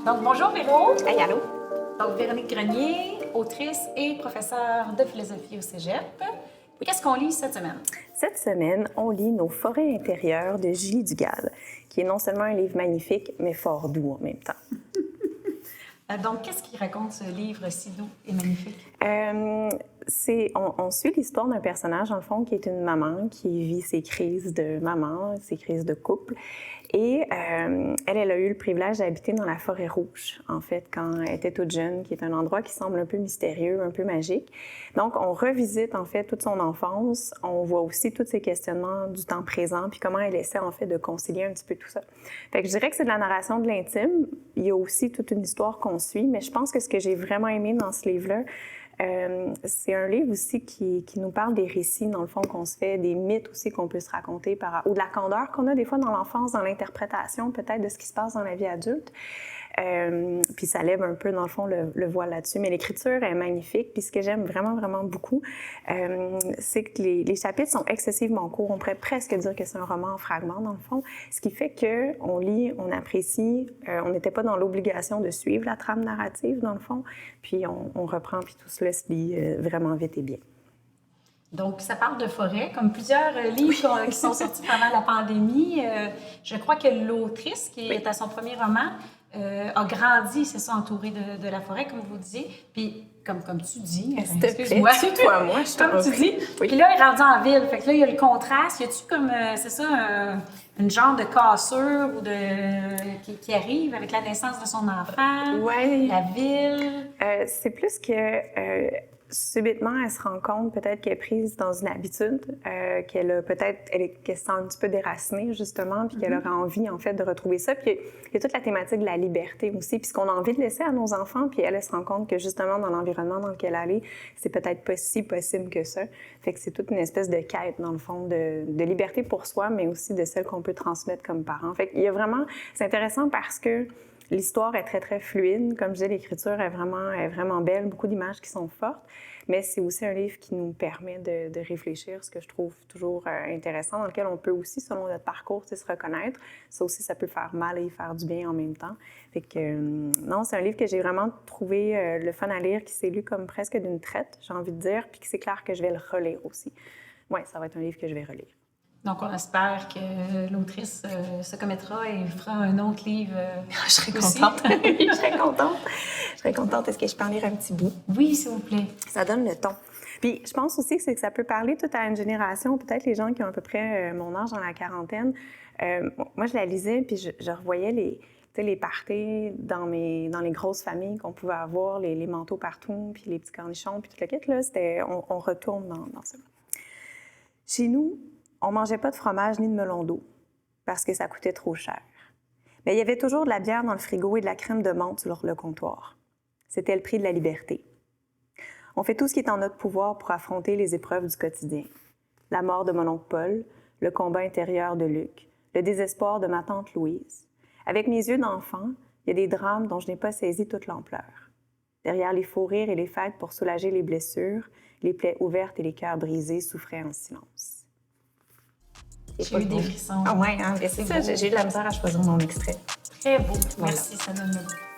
Donc, bonjour Véro. Hey, allô? Donc, Véronique Grenier, autrice et professeure de philosophie au Cégep. Et qu'est-ce qu'on lit cette semaine? Cette semaine, on lit Nos forêts intérieures de Julie Dugal, qui est non seulement un livre magnifique, mais fort doux en même temps. Donc, qu'est-ce qui raconte ce livre si doux et magnifique? On suit l'histoire d'un personnage, dans le fond, qui est une maman qui vit ses crises de maman, ses crises de couple. Et elle a eu le privilège d'habiter dans la forêt rouge, en fait, quand elle était toute jeune, qui est un endroit qui semble un peu mystérieux, un peu magique. Donc, on revisite, en fait, toute son enfance. On voit aussi tous ses questionnements du temps présent, puis comment elle essaie, en fait, de concilier un petit peu tout ça. Fait que je dirais que c'est de la narration de l'intime. Il y a aussi toute une histoire qu'on suit, mais je pense que ce que j'ai vraiment aimé dans ce livre-là, c'est un livre aussi qui nous parle des récits, dans le fond, qu'on se fait, des mythes aussi qu'on peut se raconter, ou de la candeur qu'on a des fois dans l'enfance, dans l'interprétation peut-être de ce qui se passe dans la vie adulte. Puis ça lève un peu, dans le fond, le voile là-dessus. Mais l'écriture est magnifique. Puis ce que j'aime vraiment, vraiment beaucoup, c'est que les chapitres sont excessivement courts. On pourrait presque dire que c'est un roman en fragments, dans le fond. Ce qui fait qu'on lit, on apprécie. On n'était pas dans l'obligation de suivre la trame narrative, dans le fond. Puis on reprend, puis tout cela se lit vraiment vite et bien. Donc, ça parle de forêt, comme plusieurs livres qui sont sortis pendant la pandémie. Je crois que l'autrice, qui est à son premier roman, a grandi, c'est ça, entourée de la forêt, comme vous disiez. Puis, comme tu dis, excuse-moi. Tutoie-moi, je comme tu dis. Oui. Puis là, elle est rendue en ville. Fait que là, il y a le contraste. Y a-tu comme, c'est ça, une genre de cassure qui arrive avec la naissance de son enfant, ouais. La ville? C'est plus que... subitement, elle se rend compte peut-être qu'elle est prise dans une habitude, qu'elle se sent un petit peu déracinée, justement, puis qu'elle aura envie, en fait, de retrouver ça. Puis il y a toute la thématique de la liberté aussi, puis ce qu'on a envie de laisser à nos enfants, puis elle se rend compte que, justement, dans l'environnement dans lequel elle est, c'est peut-être pas si possible que ça. Fait que c'est toute une espèce de quête, dans le fond, de liberté pour soi, mais aussi de celle qu'on peut transmettre comme parents. Fait qu'il y a vraiment... C'est intéressant parce que l'histoire est très, très fluide. Comme je disais, l'écriture est vraiment belle, beaucoup d'images qui sont fortes, mais c'est aussi un livre qui nous permet de réfléchir, ce que je trouve toujours intéressant, dans lequel on peut aussi, selon notre parcours, se reconnaître. Ça aussi, ça peut faire mal et faire du bien en même temps. Fait que, non, c'est un livre que j'ai vraiment trouvé le fun à lire, qui s'est lu comme presque d'une traite, j'ai envie de dire, puis que c'est clair que je vais le relire aussi. Oui, ça va être un livre que je vais relire. Donc, on espère que l'autrice se commettra et fera un autre livre. Je serais contente. Oui, je serais contente. Je serais contente. Est-ce que je peux en lire un petit bout? Oui, s'il vous plaît. Ça donne le ton. Puis, je pense aussi que ça peut parler toute à une génération, peut-être les gens qui ont à peu près mon âge dans la quarantaine. Moi, je la lisais, puis je revoyais les parties dans les grosses familles qu'on pouvait avoir, les manteaux partout, puis les petits cornichons, puis tout le kit, là, on retourne dans ça. Chez nous, on mangeait pas de fromage ni de melon d'eau parce que ça coûtait trop cher. Mais il y avait toujours de la bière dans le frigo et de la crème de menthe sur le comptoir. C'était le prix de la liberté. On fait tout ce qui est en notre pouvoir pour affronter les épreuves du quotidien. La mort de mon oncle Paul, le combat intérieur de Luc, le désespoir de ma tante Louise. Avec mes yeux d'enfant, il y a des drames dont je n'ai pas saisi toute l'ampleur. Derrière les faux rires et les fêtes pour soulager les blessures, les plaies ouvertes et les cœurs brisés souffraient en silence. J'ai eu des frissons. Ah ouais, hein, c'est ça, j'ai eu de la misère à choisir mon extrait. Très beau. Merci, ça donne le goût.